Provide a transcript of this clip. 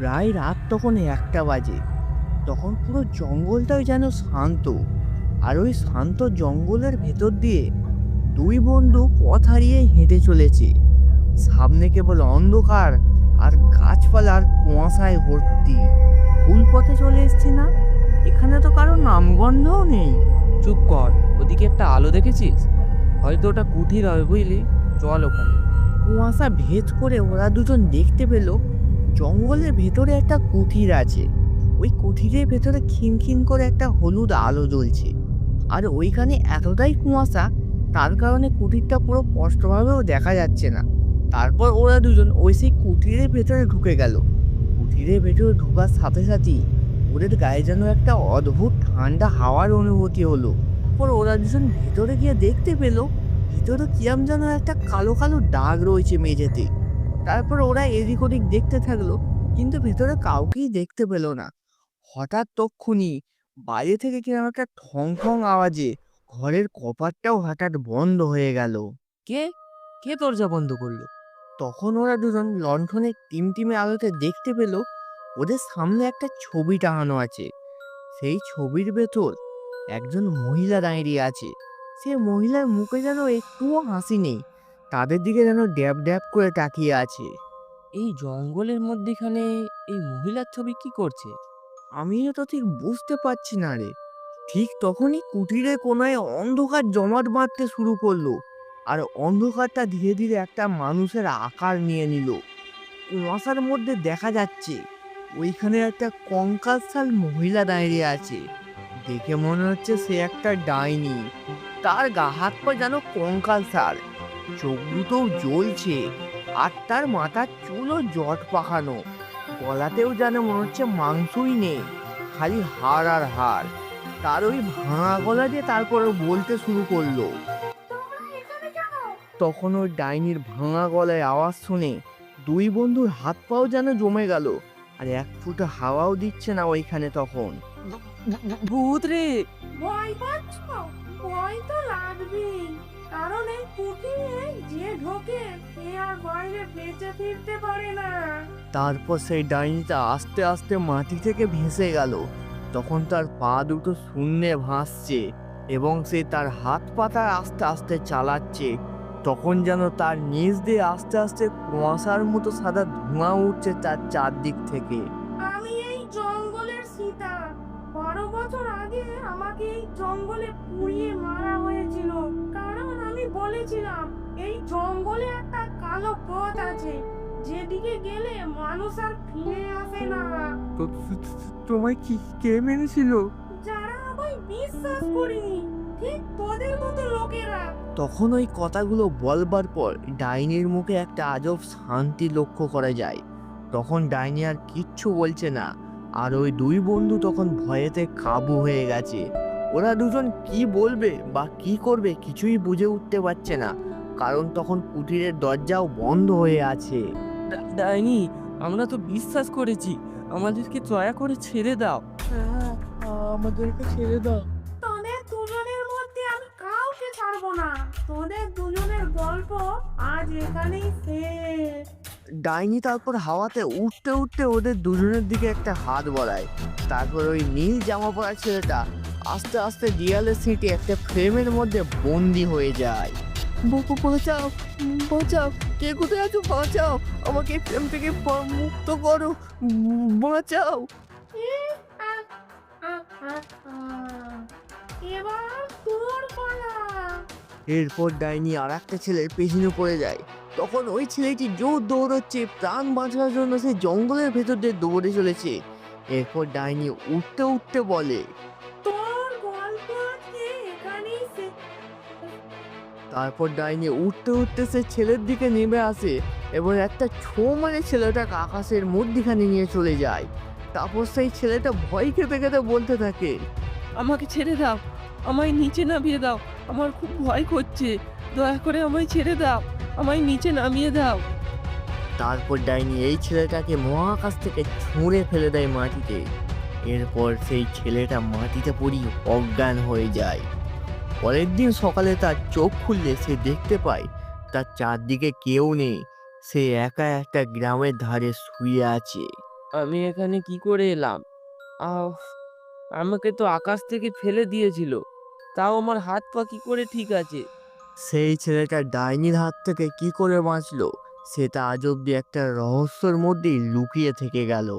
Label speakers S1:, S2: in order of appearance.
S1: প্রায় রাত তখন 1টা বাজে। তখন পুরো জঙ্গলটাই যেন শান্ত। আর ওই শান্ত জঙ্গলের ভেতর দিয়ে দুই বন্ধু পথ হারিয়ে হেঁটে চলেছে। সামনে কেবল অন্ধকার আর গাছপালার কুয়াশায় ভর্তি। ভুল পথে চলে এসছি না? এখানে তো কারো নামগন্ধও নেই।
S2: চুপ কর। ওদিকে একটা আলো দেখেছিস? হয়তো ওটা কুঠির হবে, বুঝলি? চল ওখানে।
S1: কুয়াশা ভেদ করে ওরা দুজন দেখতে পেল জঙ্গলের ভেতরে একটা কুঠির আছে। ওই কুঠিরের ভেতরে খিনখিন করে একটা হলুদ আলো জ্বলছে। আর ওইখানে এতটাই কুয়াশা, তার কারণে কুটিরটা পুরো স্পষ্টভাবেও দেখা যাচ্ছে না। তারপর ওরা দুজন ওই সেই কুটিরের ভেতরে ঢুকে গেল। কুটিরের ভেতরে ঢোকার সাথে সাথেই ওদের গায়ে যেন একটা অদ্ভুত ঠান্ডা হাওয়ার অনুভূতি হলো। পর ওরা দুজন ভেতরে গিয়ে দেখতে পেল ভিতরে কিরম যেন একটা কালো কালো দাগ রয়েছে মেঝেতে। তারপর ওরা এদিক ওদিক দেখতে থাকলো, কিন্তু ভেতরে কাউকেই দেখতে পেল না। হঠাৎ তক্ষুনি বাইরে থেকে কিরম একটা ঠং ঠং আওয়াজে ঘরের কপাটটাও হঠাৎ বন্ধ হয়ে গেল।
S2: কে কে দরজা বন্ধ করলো?
S1: তখন ওরা দুজন লণ্ঠনের টিমটিমে আলোতে দেখতে পেল ওদের সামনে একটা ছবি টাঙানো আছে। সেই ছবির ভেতর একজন মহিলা দাঁড়িয়ে আছে। সে মহিলার মুখে যেন একটুও হাসি নেই, তাদের দিকে যেন ড্যাব ড্যাব করে তাকিয়ে আছে।
S2: এই জঙ্গলের মধ্যেখানে এই মহিলার ছবি কি করছে?
S1: আমিও তো ঠিক বুঝতে পারছি না রে। ঠিক তখনই কুটিরের কোনায় অন্ধকার জমাট বাঁধতে শুরু করলো। আর অন্ধকারটা ধীরে ধীরে একটা মানুষের আকার নিয়ে নিল। কুয়াশার মধ্যে দেখা যাচ্ছে ওইখানে একটা কঙ্কালসাল মহিলা দাঁড়িয়ে আছে। দেখে মনে হচ্ছে সে একটা ডাইনি। তার গা হাত পা যেন কঙ্কালসাল, চোখ দুটোও জ্বলছে। আর তার মাথার চুলও জট পাকানো। গলাতেও যেন মনে হচ্ছে মাংসই নেই, খালি হাড় আর হাড়। তার ওই ভাঙা গলা দিয়ে তারপরে বলতে শুরু করলো। তখন ওই ডাইনির ভাঙা গলায় আওয়াজ শুনে দুই বন্ধুর হাত পাও যেন জমে গেল। আর এক ফুটা হাওয়াও দিচ্ছে না ওইখানে তখন।
S2: ভূত রে!
S3: ভয় পাচ্ছ? ভয় তো লাগবেই, কারণ এই কুটিরে যে ঢোকে সে আর বাইরে বেঁচে ফিরতে পারে না।
S1: তারপর সেই ডাইনিটা আস্তে আস্তে মাটি থেকে ভেসে গেল। তখন তার পা দুটো শূন্যে ভাসছে এবং সে তার হাত পাতা আস্তে আস্তে চালাচ্ছে। তখন যেন তার নিচ দিয়ে আস্তে আস্তে কুয়াশার মতো সাদা ধোঁয়া উঠছে তার চারদিক থেকে।
S3: আমি এই জঙ্গলের সীতা। 12 বছর আগে আমাকে এই জঙ্গলে পুড়িয়ে মারা হয়েছিল, কারণ আমি বলেছিলাম এই জঙ্গলে একটা কালো পথ আছে যেদিকে গেলে মানুষ আর ফিরে আসে না।
S1: তোমায় কি কে মেরেছিল?
S3: যারা আমায় বিশ্বাস করেনি, ঠিক তোদের মতো লোকেরা।
S1: তখন ওই কথাগুলো বলবার পর ডাইনির মুখে একটা আজব শান্তি লক্ষ্য করা যায়। তখন ডাইনি আর কিচ্ছু বলছে না। আর ওই দুই বন্ধু তখন ভয়েতে কাবু হয়ে গেছে। ওরা দুজন কি বলবে বা কি করবে কিছুই বুঝে উঠতে পারছে না, কারণ তখন কুটিরের দরজাও বন্ধ হয়ে আছে।
S2: ডাইনি, আমরা তো বিশ্বাস করেছি, আমাদেরকে দয়া করে ছেড়ে দাও।
S1: হ্যাঁ, আমাদেরকে ছেড়ে দাও।
S3: তোদের দুজনের মধ্যে আমি কাউকে ছাড়বো না। তোদের দুজনের গল্প আজ এখানেই শেষ।
S1: ডাইনি তারপর হাওয়াতে উঠতে উঠতে ওদের দুজনের দিকে একটা হাত বাড়ায়। তারপর ওই নীল জামা পরা ছেলেটা আস্তে আস্তে দেয়ালে সিটে একটা ফ্রেমের মধ্যে বন্দি হয়ে যায়। বাঁচাও, বাঁচাও, কে কোথায় আছো? বাঁচাও, আমাকে এই ফ্রেম থেকে মুক্ত করো, বাঁচাও।
S3: ইস, আহ, আহ, আহ, আহ। এবার তোর পালা।
S1: এরপর ডাইনি আর একটা ছেলের পেছনে পড়ে যায়। তখন ওই ছেলেটি জোর দৌড়চ্ছে, প্রাণ বাঁচানোর জন্য সে জঙ্গলের ভেতর দিয়ে দৌড়ে চলেছে। এরপর ডাইনি উঠতে উঠতে বলে।
S3: তোর গল্প আজকে এখানেই শেষ।
S1: তারপর ডাইনি উঠতে উঠতে সে ছেলের দিকে নেমে আসে এবং একটা ছো মানে ছেলেটাকে আকাশের মধ্যিখানে নিয়ে চলে যায়। তারপর সেই ছেলেটা ভয় খেতে খেতে বলতে থাকে।
S2: আমাকে ছেড়ে দাও, আমায় নিচে নামিয়ে দাও, আমার খুব ভয় করছে, দয়া করে আমায় ছেড়ে দাও, আমায় নিচে নামিয়ে দাও।
S1: তারপর ডাইনি এই ছেলেটাকে মহাকাশ থেকে ছুঁড়ে ফেলে দেয় মাটিতে। এরপর সেই ছেলেটা মাটিতে পড়ি অজ্ঞান হয়ে যায়। পরের দিন সকালে তার চোখ খুললে সে দেখতে পায় তার চারদিকে কেউ নেই। সে একা একটা গ্রামের ধারে শুয়ে আছে।
S2: আমি এখানে কি করে এলাম? আহ! আমাকে তো আকাশ থেকে ফেলে দিয়েছিল। তাও আমার হাত পা কি করে ঠিক আছে?
S1: সেই ছেলেটা ডাইনির হাত থেকে কি করে বাঁচলো সেটা আজ অব্দি একটা রহস্যের মধ্যেই লুকিয়ে থেকে গেল।